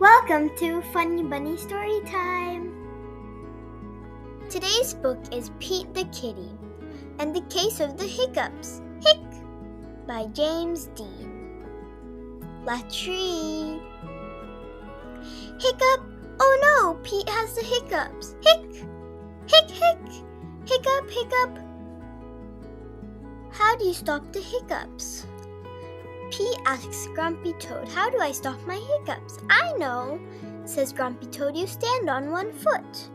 Welcome to Funny Bunny Story Time! Today's book is Pete the Kitty and the Case of the Hiccups. Hic! By James Dean. Let's read. Hiccup! Oh no! Pete has the hiccups! Hic! Hic! Hic! Hiccup! Hiccup! How do you stop the hiccups? Pete asks Grumpy Toad, how do I stop my hiccups? I know, says Grumpy Toad, you stand on one foot.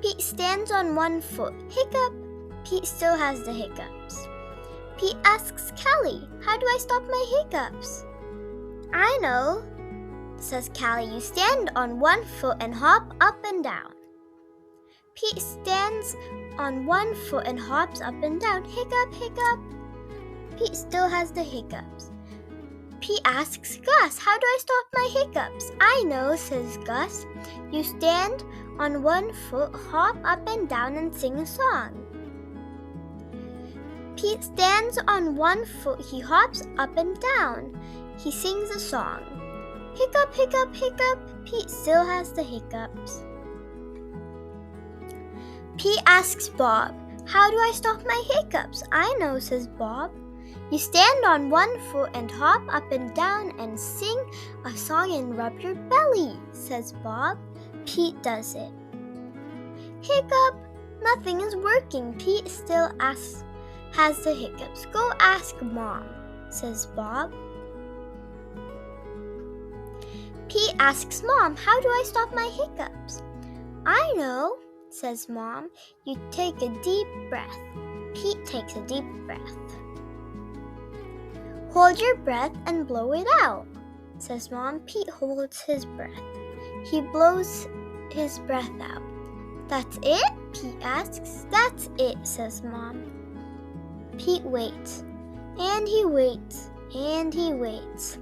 Pete stands on one foot. Hiccup! Pete still has the hiccups. Pete asks Callie, how do I stop my hiccups? I know, says Callie, you stand on one foot and hop up and down. Pete stands on one foot and hops up and down. Hiccup! Hiccup! Pete still has the hiccups. Pete asks Gus, how do I stop my hiccups? I know, says Gus. You stand on one foot, hop up and down, and sing a song. Pete stands on one foot, he hops up and down. He sings a song. Hiccup, hiccup, hiccup. Pete still has the hiccups. Pete asks Bob, how do I stop my hiccups? I know, says Bob. You stand on one foot and hop up and down and sing a song and rub your belly, says Bob. Pete does it. Hiccup! Nothing is working. Pete still has the hiccups. Go ask Mom, says Bob. Pete asks Mom, how do I stop my hiccups? I know, says Mom. You take a deep breath. Pete takes a deep breath. Hold your breath and blow it out, says Mom. Pete holds his breath. He blows his breath out. That's it? Pete asks. That's it, says Mom. Pete waits, and he waits, and he waits.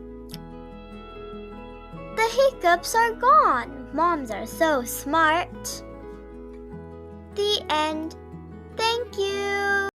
The hiccups are gone. Moms are so smart. The end. Thank you.